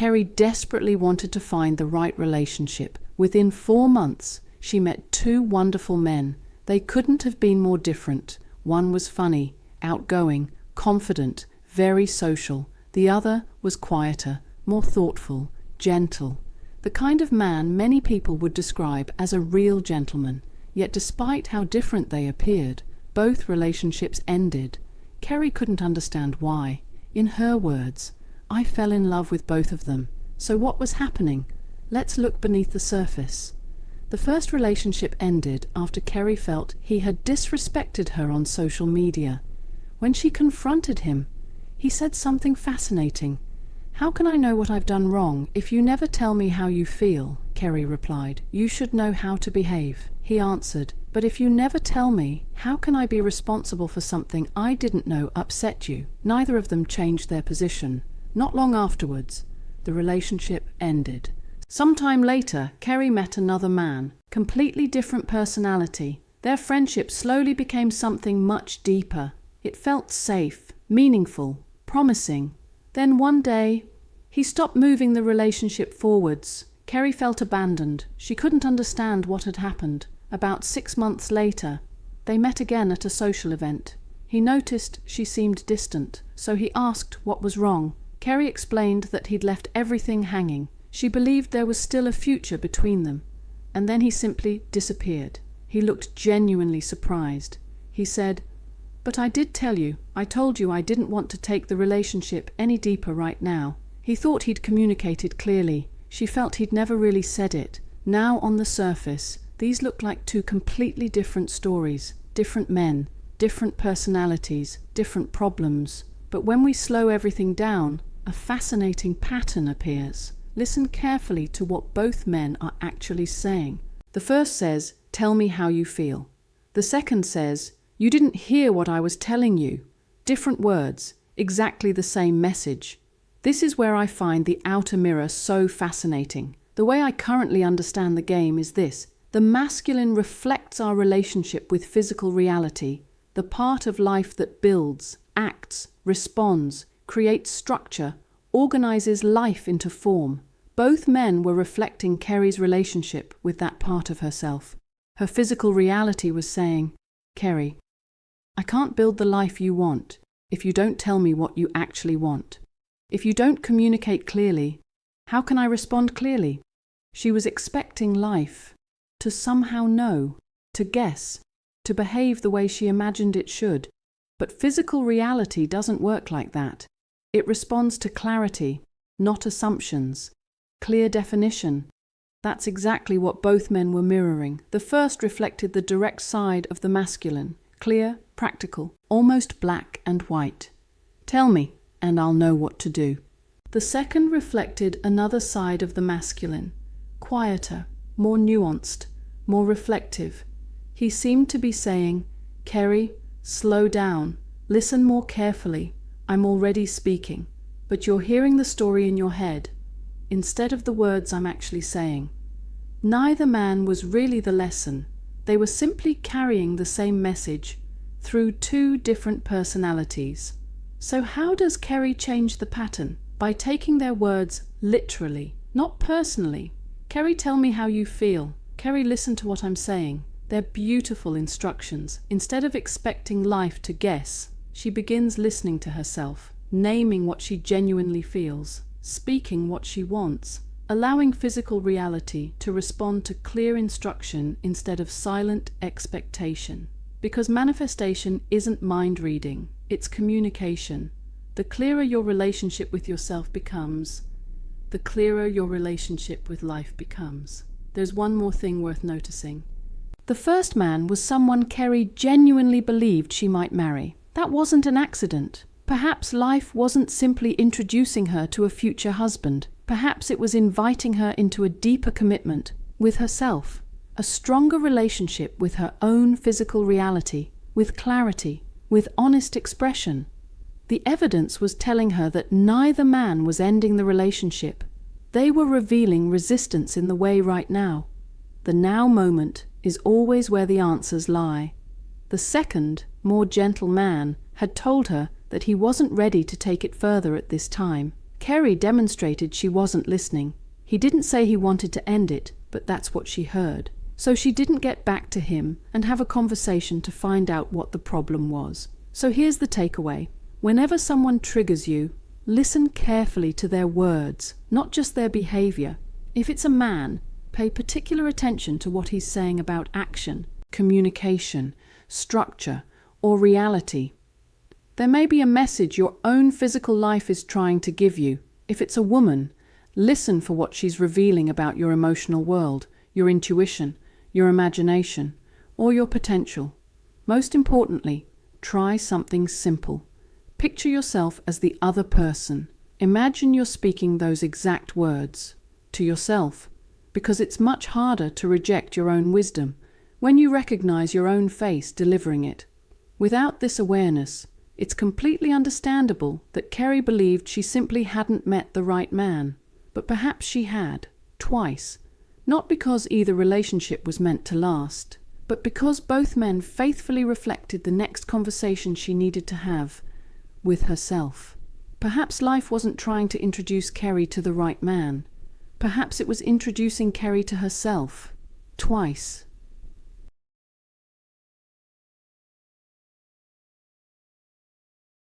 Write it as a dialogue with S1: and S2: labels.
S1: Kerry desperately wanted to find the right relationship. Within 4 months, she met 2 wonderful men. They couldn't have been more different. One was funny, outgoing, confident, very social. The other was quieter, more thoughtful, gentle. The kind of man many people would describe as a real gentleman. Yet despite how different they appeared, both relationships ended. Kerry couldn't understand why. In her words, "I fell in love with both of them." So what was happening? Let's look beneath the surface. The first relationship ended after Kerry felt he had disrespected her on social media. When she confronted him, he said something fascinating. "How can I know what I've done wrong if you never tell me how you feel?" Kerry replied. "You should know how to behave." He answered, "But if you never tell me, how can I be responsible for something I didn't know upset you?" Neither of them changed their position. Not long afterwards, the relationship ended. Sometime later, Kerry met another man, completely different personality. Their friendship slowly became something much deeper. It felt safe, meaningful, promising. Then one day, he stopped moving the relationship forwards. Kerry felt abandoned. She couldn't understand what had happened. About 6 months later, they met again at a social event. He noticed she seemed distant, so he asked what was wrong. Kerry explained that he'd left everything hanging. She believed there was still a future between them. And then he simply disappeared. He looked genuinely surprised. He said, "But I did tell you. I told you I didn't want to take the relationship any deeper right now." He thought he'd communicated clearly. She felt he'd never really said it. Now on the surface, these looked like 2 completely different stories. Different men, different personalities, different problems. But when we slow everything down, a fascinating pattern appears. Listen carefully to what both men are actually saying. The first says, "Tell me how you feel." The second says, "You didn't hear what I was telling you." Different words, exactly the same message. This is where I find the outer mirror so fascinating. The way I currently understand the game is this. The masculine reflects our relationship with physical reality, the part of life that builds, acts, responds, creates structure, organizes life into form. Both men were reflecting Kerry's relationship with that part of herself. Her physical reality was saying, "Kerry, I can't build the life you want if you don't tell me what you actually want. If you don't communicate clearly, how can I respond clearly?" She was expecting life to somehow know, to guess, to behave the way she imagined it should. But physical reality doesn't work like that. It responds to clarity, not assumptions. Clear definition. That's exactly what both men were mirroring. The first reflected the direct side of the masculine. Clear, practical, almost black and white. "Tell me, and I'll know what to do." The second reflected another side of the masculine. Quieter, more nuanced, more reflective. He seemed to be saying, "Kerry, slow down. Listen more carefully. I'm already speaking, but you're hearing the story in your head, instead of the words I'm actually saying." Neither man was really the lesson. They were simply carrying the same message through 2 different personalities. So how does Kerry change the pattern? By taking their words literally, not personally. "Kerry, tell me how you feel." "Kerry, listen to what I'm saying." They're beautiful instructions. Instead of expecting life to guess, she begins listening to herself, naming what she genuinely feels, speaking what she wants, allowing physical reality to respond to clear instruction instead of silent expectation. Because manifestation isn't mind reading, it's communication. The clearer your relationship with yourself becomes, the clearer your relationship with life becomes. There's one more thing worth noticing. The first man was someone Kerry genuinely believed she might marry. That wasn't an accident. Perhaps life wasn't simply introducing her to a future husband. Perhaps it was inviting her into a deeper commitment with herself, a stronger relationship with her own physical reality, with clarity, with honest expression. The evidence was telling her that neither man was ending the relationship. They were revealing resistance in the way right now. The now moment is always where the answers lie. The second, more gentle man had told her that he wasn't ready to take it further at this time. Kerry demonstrated she wasn't listening. He didn't say he wanted to end it, but that's what she heard. So she didn't get back to him and have a conversation to find out what the problem was. So here's the takeaway. Whenever someone triggers you, listen carefully to their words, not just their behaviour. If it's a man, pay particular attention to what he's saying about action, communication, structure, or reality. There may be a message your own physical life is trying to give you. If it's a woman, listen for what she's revealing about your emotional world, your intuition, your imagination, or your potential. Most importantly, try something simple. Picture yourself as the other person. Imagine you're speaking those exact words to yourself, because it's much harder to reject your own wisdom when you recognize your own face delivering it. Without this awareness, it's completely understandable that Kerry believed she simply hadn't met the right man. But perhaps she had, twice, not because either relationship was meant to last, but because both men faithfully reflected the next conversation she needed to have with herself. Perhaps life wasn't trying to introduce Kerry to the right man. Perhaps it was introducing Kerry to herself, twice.